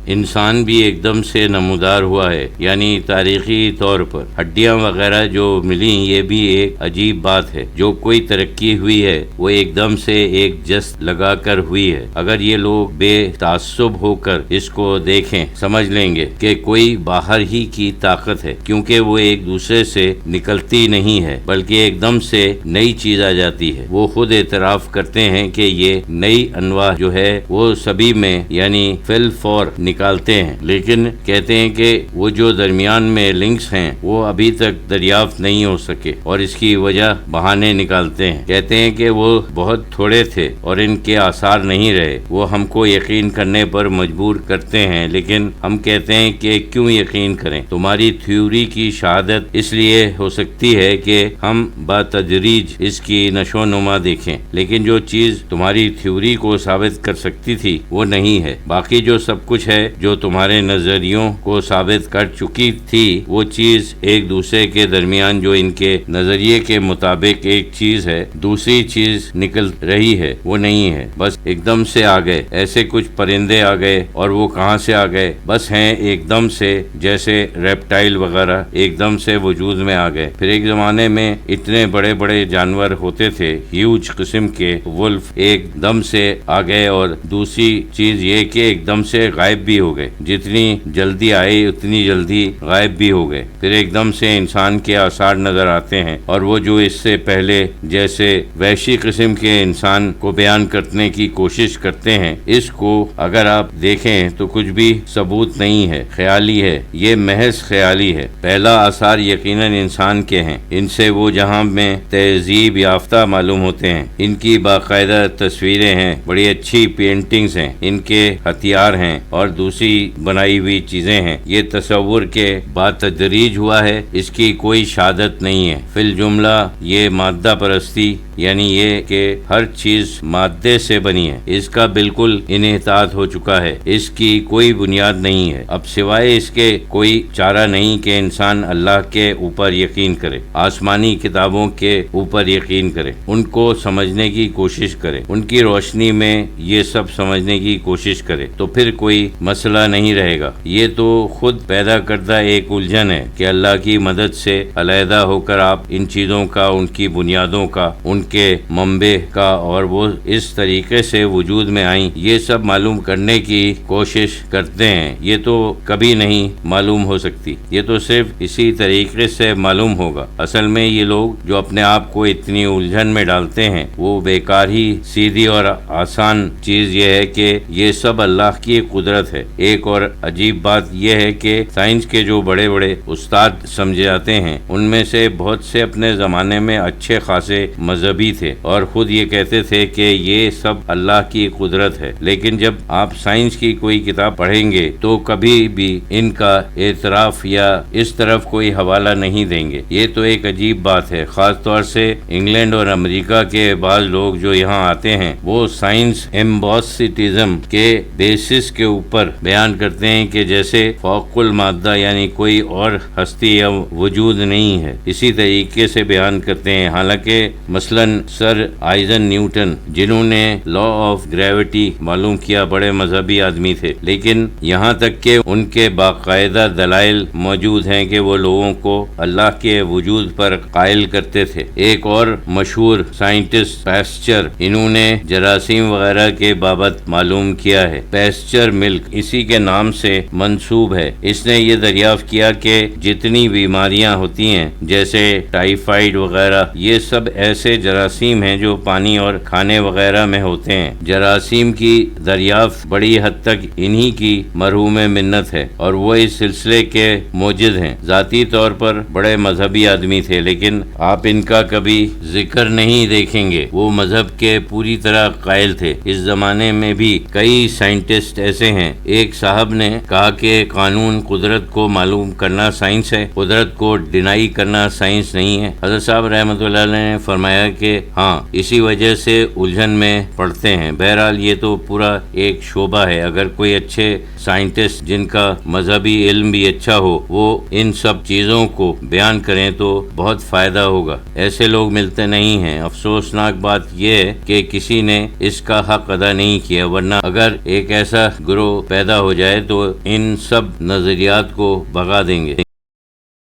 انسان بھی ایک دم سے نمودار ہوا ہے، یعنی تاریخی طور پر ہڈیاں وغیرہ جو ملیں، یہ بھی ایک عجیب بات ہے۔ جو کوئی ترقی ہوئی ہے وہ ایک دم سے ایک جست لگا کر ہوئی ہے۔ اگر یہ لوگ بے تعصب ہو کر اس کو دیکھیں، سمجھ لیں گے کہ کوئی باہر ہی کی طاقت ہے، کیونکہ وہ ایک دوسرے سے نکلتی نہیں ہے بلکہ ایک دم سے نئی چیز آ جاتی ہے۔ وہ خود اعتراف کرتے ہیں کہ یہ نئی انواع جو ہے وہ سبھی میں یعنی فل فور نکالتے ہیں، لیکن کہتے ہیں کہ وہ جو درمیان میں لنکس ہیں وہ ابھی تک دریافت نہیں ہو سکے، اور اس کی وجہ بہانے نکالتے ہیں۔ کہتے ہیں کہ وہ بہت تھوڑے تھے اور ان کے آثار نہیں رہے۔ وہ ہم کو یقین کرنے پر مجبور کرتے ہیں، لیکن ہم کہتے ہیں کہ کیوں یقین کریں؟ تمہاری تھیوری کی شہادت اس لیے ہو سکتی ہے کہ ہم بتدریج اس کی نشو و نما دیکھیں، لیکن جو چیز تمہاری تھیوری کو ثابت کر سکتی تھی وہ نہیں ہے۔ باقی جو سب کچھ ہے جو تمہارے نظریوں کو ثابت کر چکی تھی، وہ چیز ایک دوسرے کے درمیان جو ان کے نظریے کے مطابق ایک چیز ہے، دوسری چیز نکل رہی ہے، وہ نہیں ہے۔ بس ایک دم سے آ گئے، ایسے کچھ پرندے آ گئے، اور وہ کہاں سے آ گئے؟ بس ہیں ایک دم سے، جیسے ریپٹائل وغیرہ ایک دم سے وجود میں آ گئے۔ پھر ایک زمانے میں اتنے بڑے بڑے جانور ہوتے تھے، ہیوج قسم کے ولف ایک دم سے آ گئے، اور دوسری چیز یہ کہ ایک دم سے غائب بھی ہو گئے۔ جتنی جلدی آئے اتنی جلدی غائب بھی ہو گئے۔ پھر ایک دم سے انسان کے آثار نظر آتے ہیں، اور وہ جو اس سے پہلے جیسے وحشی قسم کے انسان کو بیان کرنے کی کوشش کرتے ہیں، اس کو اگر آپ دیکھیں تو کچھ بھی ثبوت نہیں ہے، خیالی ہے، یہ محض خیالی ہے۔ پہلا آثار یقیناً انسان کے ہیں، ان سے وہ جہاں میں تہذیب یافتہ معلوم ہوتے ہیں۔ ان کی باقاعدہ تصویریں ہیں، بڑی اچھی پینٹنگز ہیں، ان کے ہتھیار ہیں اور دوسری بنائی ہوئی چیزیں ہیں۔ یہ تصور کے بتدریج ہوا ہے، اس کی کوئی شہادت نہیں ہے۔ فی الجملہ یہ مادہ پرستی، یعنی یہ کہ ہر چیز مادے سے بنی ہے، اس کا بالکل انحطاط ہو چکا ہے، اس کی کوئی بنیاد نہیں ہے۔ اب سوائے اس کے کوئی چارہ نہیں کہ انسان اللہ کے اوپر یقین کرے، آسمانی کتابوں کے اوپر یقین کرے، ان کو سمجھنے کی کوشش کرے، ان کی روشنی میں یہ سب سمجھنے کی کوشش کرے، تو پھر کوئی مسئلہ نہیں رہے گا۔ یہ تو خود پیدا کردہ ایک الجھن ہے کہ اللہ کی مدد سے علیحدہ ہو کر آپ ان چیزوں کا، ان کی بنیادوں کا، ان کے منبع کا، اور وہ اس طریقے سے وجود میں آئیں، یہ سب معلوم کرنے کی کوشش کرتے ہیں۔ یہ تو کبھی نہیں معلوم ہو سکتی، یہ تو صرف اسی طریقے سے معلوم ہوگا۔ اصل میں یہ لوگ جو اپنے آپ کو اتنی الجھن میں ڈالتے ہیں، وہ بیکار ہی سیدھی اور آسان چیز یہ ہے کہ یہ سب اللہ کی قدرت ہے۔ ایک اور عجیب بات یہ ہے کہ سائنس کے جو بڑے بڑے استاد سمجھے جاتے ہیں، ان میں سے بہت سے اپنے زمانے میں اچھے خاصے مذہبی تھے اور خود یہ کہتے تھے کہ یہ سب اللہ کی قدرت ہے، لیکن جب آپ سائنس کی کوئی کتاب پڑھیں گے تو کبھی بھی ان کا اعتراف یا اس طرف کوئی حوالہ نہیں دیں گے۔ یہ تو ایک عجیب بات ہے۔ خاص طور سے انگلینڈ اور امریکہ کے بعض لوگ جو یہاں آتے ہیں، وہ سائنس ایمباسٹزم کے بیسس کے اوپر بیان کرتے ہیں کہ جیسے فوق المادہ یعنی کوئی اور ہستی یا وجود نہیں ہے، اسی طریقے سے بیان کرتے ہیں۔ حالانکہ مثلاً سر آئزن نیوٹن، جنہوں نے لا آف گریوٹی معلوم کیا، بڑے مذہبی آدمی تھے، لیکن یہاں تک کہ ان کے باقاعدہ دلائل موجود ہیں کہ وہ لوگوں کو اللہ کے وجود پر قائل کرتے تھے۔ ایک اور مشہور سائنٹسٹ پیسچر، انہوں نے جراثیم وغیرہ کے بابت معلوم کیا ہے۔ پیسچر ملک اسی کے نام سے منسوب ہے۔ اس نے یہ دریافت کیا کہ جتنی بیماریاں ہوتی ہیں جیسے ٹائیفائیڈ وغیرہ، یہ سب ایسے جراثیم ہیں جو پانی اور کھانے وغیرہ میں ہوتے ہیں۔ جراثیم کی دریافت بڑی حد تک انہی کی مرحوم منت ہے، اور وہ اس سلسلے کے موجد ہیں۔ ذاتی طور پر بڑے مذہبی آدمی تھے، لیکن آپ ان کا کبھی ذکر نہیں دیکھیں گے۔ وہ مذہب کے پوری طرح قائل تھے۔ اس زمانے میں بھی کئی سائنٹسٹ ایسے ہیں۔ ایک صاحب نے کہا کہ قانون قدرت کو معلوم کرنا سائنس ہے، قدرت کو ڈینائی کرنا سائنس نہیں ہے۔ حضرت صاحب رحمۃ اللہ علیہ نے فرمایا کہ کہ ہاں اسی وجہ سے الجھن میں پڑتے ہیں۔ بہرحال یہ تو پورا ایک شعبہ ہے، اگر کوئی اچھے سائنٹسٹ جن کا مذہبی علم بھی اچھا ہو وہ ان سب چیزوں کو بیان کریں تو بہت فائدہ ہوگا۔ ایسے لوگ ملتے نہیں ہیں۔ افسوسناک بات یہ ہے کہ کسی نے اس کا حق ادا نہیں کیا، ورنہ اگر ایک ایسا گروہ پیدا ہو جائے تو ان سب نظریات کو بھگا دیں گے۔